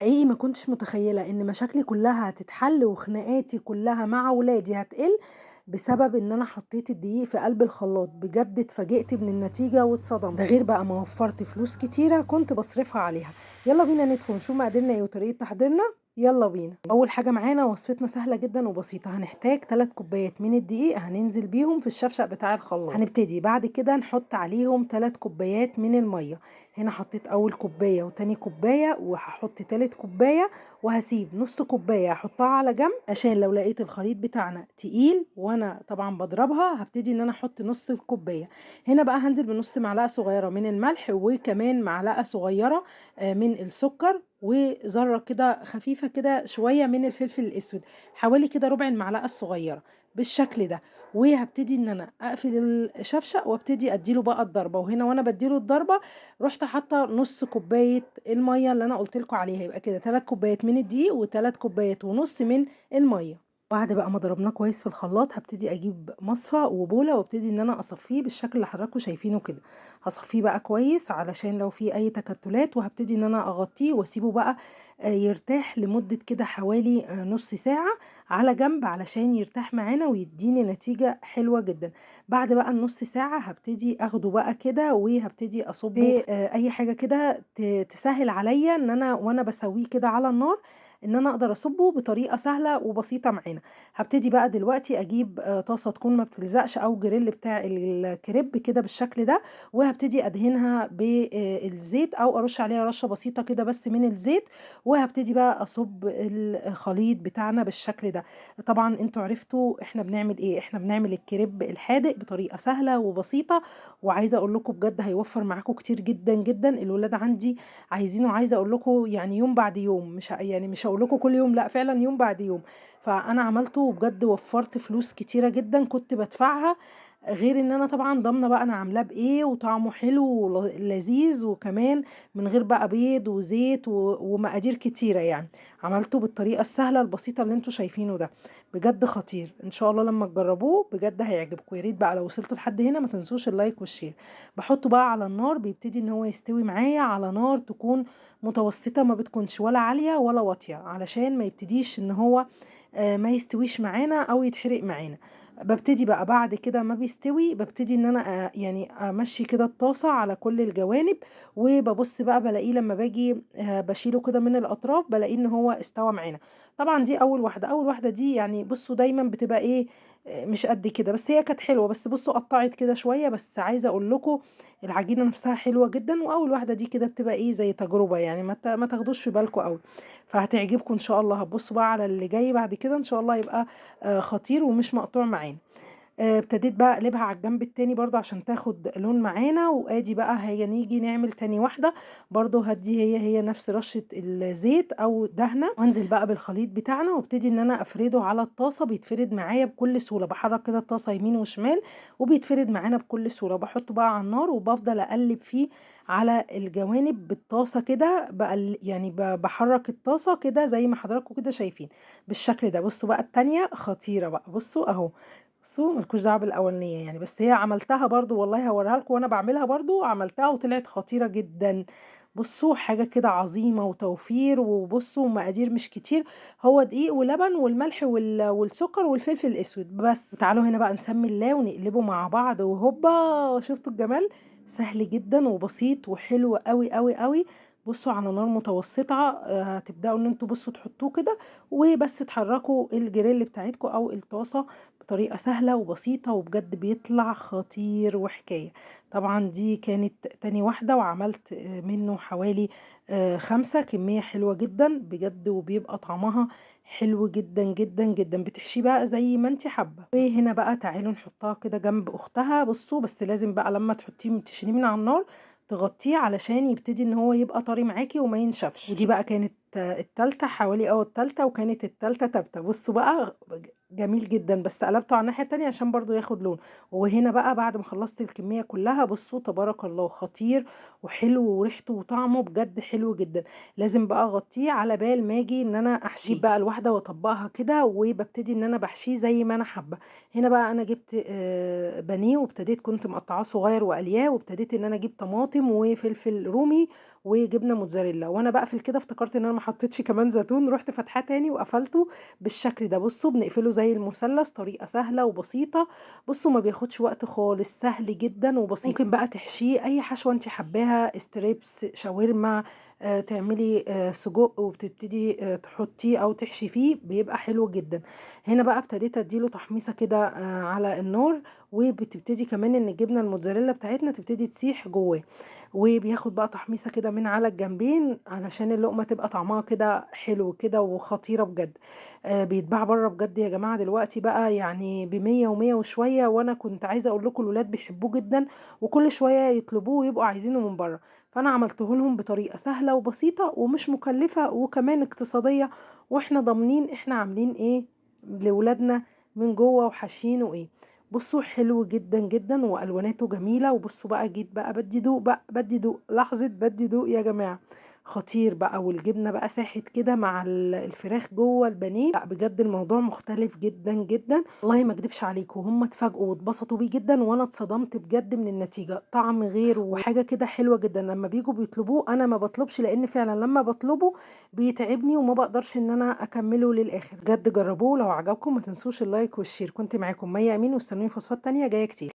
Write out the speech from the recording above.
حقيقي ما كنتش متخيلة إن مشاكلي كلها هتتحل وخناقاتي كلها مع ولادي هتقل بسبب إن أنا حطيت الدقيق في قلب الخلاط. بجد اتفاجئت من النتيجة واتصدمت، ده غير بقى ما وفرت فلوس كتيرة كنت بصرفها عليها. يلا بينا ندخل نشوف مقاديرنا ايه وطريقة تحضيرنا. يلا بينا. اول حاجة معانا وصفتنا سهلة جدا وبسيطة، هنحتاج 3 كوبايات من الدقيق هننزل بيهم في الشفشق بتاع الخلاط. هنبتدي بعد كده نحط عليهم 3 كوبايات من المية. هنا حطيت اول كوباية وتاني كوباية وهحط تالت كوباية، وهسيب نص كوباية احطها على جنب عشان لو لقيت الخليط بتاعنا تقيل وانا طبعا بضربها هبتدي ان انا احط نص الكوباية. هنا بقى هنزل بنص معلقة صغيرة من الملح وكمان معلقة صغيرة من السكر وذرة كده خفيفة كده شوية من الفلفل الاسود، حوالي كده ربع المعلقة الصغيرة بالشكل ده. وهبتدي ان انا اقفل الشفشق وابتدي اديله بقى الضربة. وهنا وانا بديله الضربة رحت حاطه نص كوبايه الميه اللي انا قلت لكم عليها، يبقى كده 3 كوبايات من الدقيق و3 كوبايات ونص من الميه. بعد بقى ما ضربناه كويس في الخلاط هبتدي اجيب مصفى وبوله وابتدي ان انا اصفيه بالشكل اللي حضراتكم شايفينه كده. هصفيه بقى كويس علشان لو في اي تكتلات، وهبتدي ان انا اغطيه واسيبه بقى يرتاح لمده كده حوالي نص ساعه على جنب علشان يرتاح معانا ويديني نتيجه حلوه جدا. بعد بقى النص ساعة هابتدي اخده بقى كده وهابتدي اصبه في اي حاجة كده تسهل عليا ان انا وانا بسويه كده على النار ان انا اقدر اصبه بطريقة سهلة وبسيطة معانا. هابتدي بقى دلوقتي اجيب طاسة تكون ما بتلزقش او جريل بتاع الكريب كده بالشكل ده، وهابتدي ادهنها بالزيت او ارش عليها رشة بسيطة كده بس من الزيت، وهابتدي بقى اصب الخليط بتاعنا بالشكل ده. طبعا انتوا عرفتوا احنا بنعمل ايه، احنا بنعمل الكريب الحادق بطريقه سهله وبسيطه. وعايزه اقول لكم بجد هيوفر معاكم كتير جدا جدا. الولاد عندي عايزينه، عايزه اقول لكم يعني يوم بعد يوم، يعني مش هقول لكم كل يوم، لا فعلا يوم بعد يوم. فانا عملته وبجد وفرت فلوس كتيره جدا كنت بدفعها، غير ان انا طبعا ضامنه بقى انا عاملاه بايه وطعمه حلو ولذيذ، وكمان من غير بقى بيض وزيت ومقادير كتيره يعني. عملته بالطريقه السهله البسيطه اللي انتوا شايفينه ده. بجد خطير، ان شاء الله لما تجربوه بجد هيعجبكم. يا ريت بقى لو وصلتوا لحد هنا ما تنسوش اللايك والشير. بحطه بقى على النار، بيبتدي ان هو يستوي معايا على نار تكون متوسطه، ما بتكونش ولا عاليه ولا واطيه علشان ما يبتديش ان هو ما يستويش معانا او يتحرق معانا. بابتدي بقى بعد كده ما بيستوي بابتدي ان انا يعني امشي كده الطاسة على كل الجوانب، وببص بقى بلاقيه لما باجي بشيله كده من الاطراف بلاقيه ان هو استوى معانا. طبعا دي اول واحدة، اول واحدة دي يعني بصوا دايما بتبقى ايه، مش قد كده، بس هي كانت حلوة، بس بصوا قطعت كده شوية. بس عايزة اقول لكم العجينة نفسها حلوة جدا، واول واحدة دي كده بتبقى ايه زي تجربة يعني، ما تاخدوش في بالكم قوي. فهتعجبكم ان شاء الله. هتبصوا بقى على اللي جاي بعد كده ان شاء الله يبقى خطير ومش مقطوع معانا. ابتديت بقى اقلبها على الجنب التاني برضو عشان تاخد لون معانا. وادي بقى هي نيجي نعمل تاني واحدة برضو، هدي هي نفس رشة الزيت او دهنة، وانزل بقى بالخليط بتاعنا وابتدي ان انا افرده على الطاسة. بيتفرد معايا بكل سهولة، بحرك كده الطاسة يمين وشمال وبيتفرد معانا بكل سهولة. بحطه بقى على النار وبفضل اقلب فيه على الجوانب بالطاسة كده بقى، يعني بحرك الطاسة كده زي ما حضراتكم كده شايفين بالشكل ده. بصوا بقى التانية خطيرة بقى، بصوا اهو. بصوا مالكوش دعوه بالاولانيه يعني، بس هي عملتها برضو والله هوريها لكم وانا بعملها برضو عملتها وطلعت خطيره جدا. بصوا حاجه كده عظيمه وتوفير، وبصوا مقادير مش كتير، هو دقيق ولبن والملح والسكر والفلفل الاسود بس. تعالوا هنا بقى نسمي الله ونقلبه مع بعض وهوبا، شفتوا الجمال؟ سهل جدا وبسيط وحلو قوي قوي قوي. بصوا على نار متوسطه هتبداوا ان انتوا بصوا تحطوه كده وبس تحركوا الجريل بتاعتكم او الطاسه بطريقة سهلة وبسيطة، وبجد بيطلع خطير وحكاية. طبعا دي كانت تاني واحدة وعملت منه حوالي 5 كمية حلوة جدا بجد، وبيبقى طعمها حلو جدا جدا جدا. بتحشي بقى زي ما انت حابة. وهنا بقى تعالوا نحطها كده جنب اختها. بصوا بس لازم بقى لما تحطيه تشيليه من على النار تغطيه علشان يبتدي ان هو يبقى طري معاكي وما ينشفش. ودي بقى كانت التالتة حوالي التالتة، وكانت التالتة تابتة. بصوا بقى جميل جدا، بس قلبته على الناحية التانية عشان برضو ياخد لون. وهنا بقى بعد ما خلصت الكمية كلها بصوا تبارك الله خطير وحلو وريحته وطعمه بجد حلو جدًا. لازم بقى أغطّيه على بال ما آجي إن أنا أحشيه، أجيب بقى الواحدة وأطبّقها كده وبابتدي إن أنا باحشيه زي ما أنا حابة. هنا بقى أنا جِبت بانيه وابتديت كنت مقطّعاه صغير وقالياه، وابتديت إن أنا أجيب طماطم وفلفل رومي وجبنة موتزاريلا، وأنا باقفل كده افتكرت إن أنا ما حطيتش كمان زيتون، رُحت فاتحاه تاني وقفلته بالشكل ده. بُصّوا بنقفله زي المثلث، طريقة سهلة وبسيطة. بُصّوا ما بياخدش وقت خالص، سهل جدًا وبسيط. ممكن بقى تحشيه أي حشوة أنتِ حاباها، ستريبس، شاورما، تعملي سجق وبتبتدي تحطيه أو تحشي فيه، بيبقى حلو جدًا. هنا بقى ابتديت أدّي له تحميصة كده على النار، وبتبتدي كمان إن الجبنة الموتزاريلا بتاعتنا تبتدي تسيح جواه، وبياخد بقى تحميصة كده من على الجنبين علشان اللقمة تبقى طعمها كده حلو كده وخطيرة بجد. بيتباع برّه بجد يا جماعة دلوقتي بقى يعني ب100 و100 وشوية، وأنا كنت عايزة أقول لكم الولاد بيحبوه جدًا، وكل شوية يطلبوه ويبقوا عايزينه من برّه. فأنا عملته لهم بطريقة سهلة وبسيطة ومش مكلفة وكمان اقتصادية، وإحنا ضامنين إحنا عاملين إيه لولادنا من جوّه وحاشيينه إيه. بُصّوا حلو جدًا، جدًا وألواناته جميلة. وبُصّوا بقى جيت بقى بادّي دوق بقى، بادّي دوق، لحظة بادّي دوق يا جماعة. خطير بقى، والجبنة بقى ساحت كده مع الفراخ جوّه البانيه، لأ بجد الموضوع مختلف جدًا، جدًا. والله ما اكدبش عليكم هُم اتفاجئوا واتبسطوا بيه جدًا، وأنا اتصدمت بجد من النتيجة، طعم غير وحاجة كده حلوة جدًا. لمّا بييجوا بيطلبوه أنا ما باطلبش، لإن فعلًا لمّا باطلبه بيتعبني وما باقدرش إن أنا أكمّله للآخر. بجد جرّبوه، ولو عجبكم ما تنسوش اللايك والشير. كنت معاكم مَيّة أمين، واستنوني في وصفات تانية جاية كتير.